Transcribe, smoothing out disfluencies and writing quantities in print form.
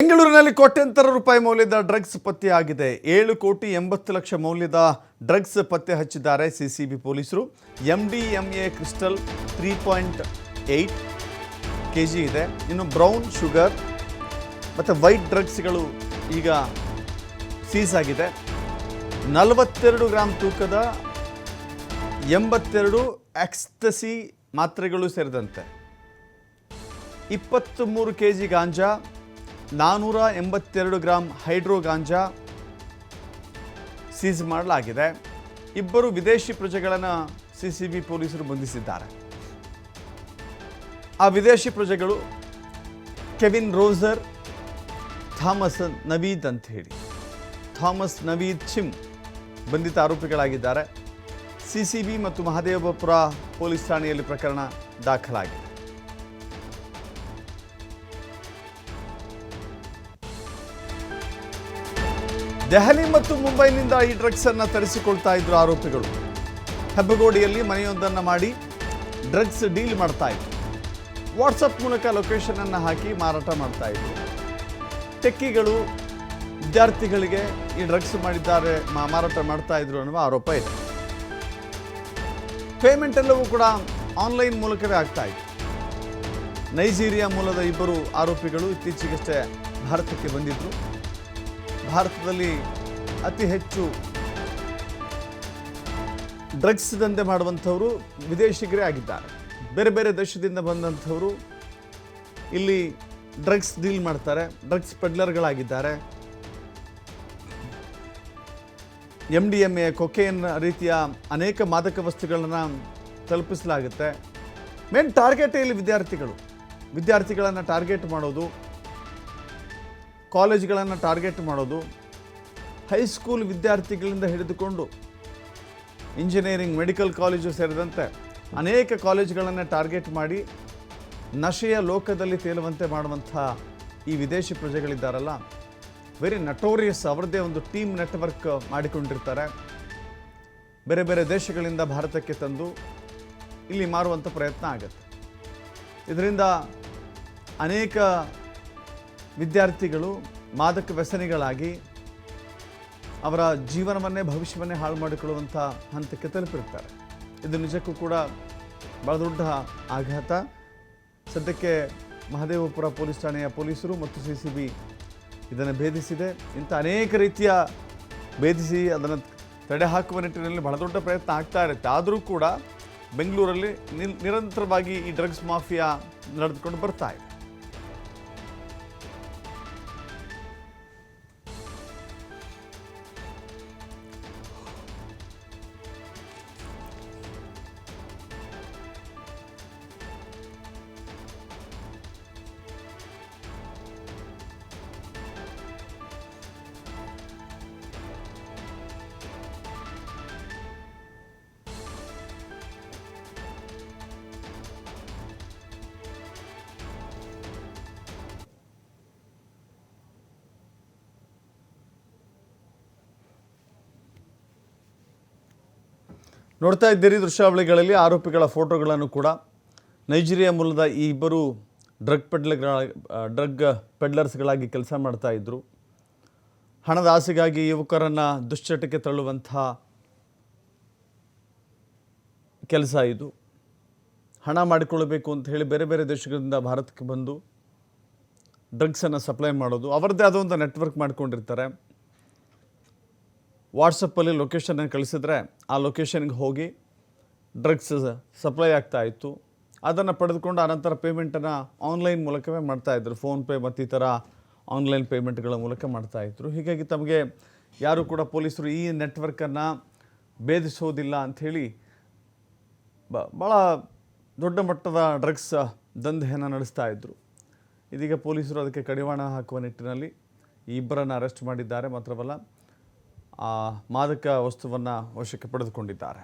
ಬೆಂಗಳೂರಿನಲ್ಲಿ ಕೋಟ್ಯಂತರ ರೂಪಾಯಿ ಮೌಲ್ಯದ ಡ್ರಗ್ಸ್ ಪತ್ತೆಯಾಗಿದೆ. 7,80,00,000 ಮೌಲ್ಯದ ಡ್ರಗ್ಸ್ ಪತ್ತೆ ಹಚ್ಚಿದ್ದಾರೆ ಸಿಸಿಬಿ ಪೊಲೀಸರು. MDMA ಕ್ರಿಸ್ಟಲ್ 3.8 kg ಇದೆ. ಇನ್ನು ಬ್ರೌನ್ ಶುಗರ್ ಮತ್ತು ವೈಟ್ ಡ್ರಗ್ಸ್ಗಳು ಈಗ ಸೀಸ್ ಆಗಿದೆ. 42 ಗ್ರಾಂ ತೂಕದ 82 ಎಕ್ಸ್ಟಸಿ ಮಾತ್ರೆಗಳು ಸೇರಿದಂತೆ 23 kg ಗಾಂಜಾ, 482 ಗ್ರಾಂ ಹೈಡ್ರೋ ಗಾಂಜಾ ಸೀಸ್ ಮಾಡಲಾಗಿದೆ. ಇಬ್ಬರು ವಿದೇಶಿ ಪ್ರಜೆಗಳನ್ನು ಸಿಸಿಬಿ ಪೊಲೀಸರು ಬಂಧಿಸಿದ್ದಾರೆ. ಆ ವಿದೇಶಿ ಪ್ರಜೆಗಳು ಕೆವಿನ್ ರೋಜರ್, ಥಾಮಸ್ ನವೀದ್ ಅಂತ ಹೇಳಿ. ಥಾಮಸ್ ನವೀದ್ ಚಿಮ್ ಬಂಧಿತ ಆರೋಪಿಗಳಾಗಿದ್ದಾರೆ. ಸಿಸಿಬಿ ಮತ್ತು ಮಹದೇವಪುರ ಪೊಲೀಸ್ ಠಾಣೆಯಲ್ಲಿ ಪ್ರಕರಣ ದಾಖಲಾಗಿದೆ. ದೆಹಲಿ ಮತ್ತು ಮುಂಬೈನಿಂದ ಈ ಡ್ರಗ್ಸ್ ಅನ್ನು ತರಿಸಿಕೊಳ್ತಾ ಇದ್ರು ಆರೋಪಿಗಳು. ಹೆಬ್ಬಗೋಡಿಯಲ್ಲಿ ಮನೆಯೊಂದನ್ನು ಮಾಡಿ ಡ್ರಗ್ಸ್ ಡೀಲ್ ಮಾಡ್ತಾ ಇದ್ರು. ವಾಟ್ಸಪ್ ಮೂಲಕ ಲೊಕೇಶನ್ ಅನ್ನು ಹಾಕಿ ಮಾರಾಟ ಮಾಡ್ತಾ ಇದ್ರು. ಟೆಕ್ಕಿಗಳು ವಿದ್ಯಾರ್ಥಿಗಳಿಗೆ ಈ ಡ್ರಗ್ಸ್ ಮಾಡಿದ್ದಾರೆ, ಮಾರಾಟ ಮಾಡ್ತಾ ಇದ್ರು ಅನ್ನುವ ಆರೋಪ ಇದೆ. ಪೇಮೆಂಟ್ ಎಲ್ಲವೂ ಕೂಡ ಆನ್ಲೈನ್ ಮೂಲಕವೇ ಆಗ್ತಾ ಇತ್ತು. ನೈಜೀರಿಯಾ ಮೂಲದ ಇಬ್ಬರು ಆರೋಪಿಗಳು ಇತ್ತೀಚೆಗಷ್ಟೇ ಭಾರತಕ್ಕೆ ಬಂದಿದ್ದರು. ಭಾರತದಲ್ಲಿ ಅತಿ ಹೆಚ್ಚು ಡ್ರಗ್ಸ್ ದಂಧೆ ಮಾಡುವಂಥವರು ವಿದೇಶಿಗರೇ ಆಗಿದ್ದಾರೆ. ಬೇರೆ ಬೇರೆ ದೇಶದಿಂದ ಬಂದಂಥವರು ಇಲ್ಲಿ ಡ್ರಗ್ಸ್ ಡೀಲ್ ಮಾಡ್ತಾರೆ, ಡ್ರಗ್ಸ್ ಪೆಡ್ಲರ್ಗಳಾಗಿದ್ದಾರೆ. MDMA, ಕೊಕೇನ್ ರೀತಿಯ ಅನೇಕ ಮಾದಕ ವಸ್ತುಗಳನ್ನು ತಲುಪಿಸಲಾಗುತ್ತೆ. ಮೇನ್ ಟಾರ್ಗೆಟ್ ಇಲ್ಲಿ ವಿದ್ಯಾರ್ಥಿಗಳನ್ನು ಟಾರ್ಗೆಟ್ ಮಾಡೋದು, ಕಾಲೇಜ್ಗಳನ್ನು ಟಾರ್ಗೆಟ್ ಮಾಡೋದು, ಹೈಸ್ಕೂಲ್ ವಿದ್ಯಾರ್ಥಿಗಳಿಂದ ಹಿಡಿದುಕೊಂಡು ಇಂಜಿನಿಯರಿಂಗ್, ಮೆಡಿಕಲ್ ಕಾಲೇಜು ಸೇರಿದಂತೆ ಅನೇಕ ಕಾಲೇಜುಗಳನ್ನು ಟಾರ್ಗೆಟ್ ಮಾಡಿ ನಶೆಯ ಲೋಕದಲ್ಲಿ ತೇಲುವಂತೆ ಮಾಡುವಂಥ ಈ ವಿದೇಶಿ ಪ್ರಜೆಗಳಿದ್ದಾರಲ್ಲ, ವೆರಿ ನಟೋರಿಯಸ್. ಅವರದ್ದೇ ಒಂದು ಟೀಮ್ ನೆಟ್ವರ್ಕ್ ಮಾಡಿಕೊಂಡಿರ್ತಾರೆ. ಬೇರೆ ಬೇರೆ ದೇಶಗಳಿಂದ ಭಾರತಕ್ಕೆ ತಂದು ಇಲ್ಲಿ ಮಾರುವಂಥ ಪ್ರಯತ್ನ ಆಗುತ್ತೆ. ಇದರಿಂದ ಅನೇಕ ವಿದ್ಯಾರ್ಥಿಗಳು ಮಾದಕ ವ್ಯಸನಿಗಳಾಗಿ ಅವರ ಜೀವನವನ್ನೇ, ಭವಿಷ್ಯವನ್ನೇ ಹಾಳು ಮಾಡಿಕೊಳ್ಳುವಂಥ ಹಂತಕ್ಕೆ ತಲುಪಿರ್ತಾರೆ. ಇದು ನಿಜಕ್ಕೂ ಕೂಡ ಭಾಳ ದೊಡ್ಡ ಆಘಾತ. ಸದ್ಯಕ್ಕೆ ಮಹದೇವಪುರ ಪೊಲೀಸ್ ಠಾಣೆಯ ಪೊಲೀಸರು ಮತ್ತು ಸಿಸಿಬಿ ಇದನ್ನು ಭೇದಿಸಿದೆ. ಇಂಥ ಅನೇಕ ರೀತಿಯ ಭೇದಿಸಿ ಅದನ್ನು ತಡೆ ಹಾಕುವ ನಿಟ್ಟಿನಲ್ಲಿ ಬಹಳ ದೊಡ್ಡ ಪ್ರಯತ್ನ ಆಗ್ತಾ ಇರುತ್ತೆ. ಆದರೂ ಕೂಡ ಬೆಂಗಳೂರಲ್ಲಿ ನಿರಂತರವಾಗಿ ಈ ಡ್ರಗ್ಸ್ ಮಾಫಿಯಾ ನಡೆದುಕೊಂಡು ಬರ್ತಾ ಇದೆ. ನೋಡ್ತಾ ಇದ್ದೀರಿ ದೃಶ್ಯಾವಳಿಗಳಲ್ಲಿ ಆರೋಪಿಗಳ ಫೋಟೋಗಳನ್ನು ಕೂಡ. ನೈಜೀರಿಯಾ ಮೂಲದ ಈ ಇಬ್ಬರು ಡ್ರಗ್ ಪೆಡ್ಲರ್ಸ್ಗಳಾಗಿ ಕೆಲಸ ಮಾಡ್ತಾ ಇದ್ದರು. ಹಣದ ಆಸೆಗಾಗಿ ಯುವಕರನ್ನು ದುಶ್ಚಟಕ್ಕೆ ತಳ್ಳುವಂಥ ಕೆಲಸ ಇದು. ಹಣ ಮಾಡಿಕೊಳ್ಳಬೇಕು ಅಂತ ಹೇಳಿ ಬೇರೆ ಬೇರೆ ದೇಶಗಳಿಂದ ಭಾರತಕ್ಕೆ ಬಂದು ಡ್ರಗ್ಸನ್ನು ಸಪ್ಲೈ ಮಾಡೋದು. ಅವರದ್ದೇ ಆದ ಒಂದು ನೆಟ್ವರ್ಕ್ ಮಾಡ್ಕೊಂಡಿರ್ತಾರೆ. ವಾಟ್ಸಪ್ಪಲ್ಲಿ ಲೊಕೇಶನನ್ನು ಕಳಿಸಿದ್ರೆ ಆ ಲೊಕೇಶನ್ಗೆ ಹೋಗಿ ಡ್ರಗ್ಸ್ ಸಪ್ಲೈ ಆಗ್ತಾ ಇತ್ತು. ಅದನ್ನು ಪಡೆದುಕೊಂಡು ಆನಂತರ ಪೇಮೆಂಟನ್ನು ಆನ್ಲೈನ್ ಮೂಲಕವೇ ಮಾಡ್ತಾಯಿದ್ರು. ಫೋನ್ಪೇ ಮತ್ತು ಈ ಥರ ಆನ್ಲೈನ್ ಪೇಮೆಂಟ್ಗಳ ಮೂಲಕ ಮಾಡ್ತಾಯಿದ್ರು. ಹೀಗಾಗಿ ತಮಗೆ ಯಾರು ಕೂಡ ಪೊಲೀಸರು ಈ ನೆಟ್ವರ್ಕನ್ನು ಭೇದಿಸೋದಿಲ್ಲ ಅಂಥೇಳಿ ಭಾಳ ದೊಡ್ಡ ಮಟ್ಟದ ಡ್ರಗ್ಸ್ ದಂಧೆಯನ್ನು ನಡೆಸ್ತಾ ಇದ್ದರು. ಇದೀಗ ಪೊಲೀಸರು ಅದಕ್ಕೆ ಕಡಿವಾಣ ಹಾಕುವ ನಿಟ್ಟಿನಲ್ಲಿ ಈ ಇಬ್ಬರನ್ನು ಅರೆಸ್ಟ್ ಮಾಡಿದ್ದಾರೆ. ಮಾತ್ರವಲ್ಲ, ಆ ಮಾದಕ ವಸ್ತುವನ್ನು ವಶಕ್ಕೆ ಪಡೆದುಕೊಂಡಿದ್ದಾರೆ.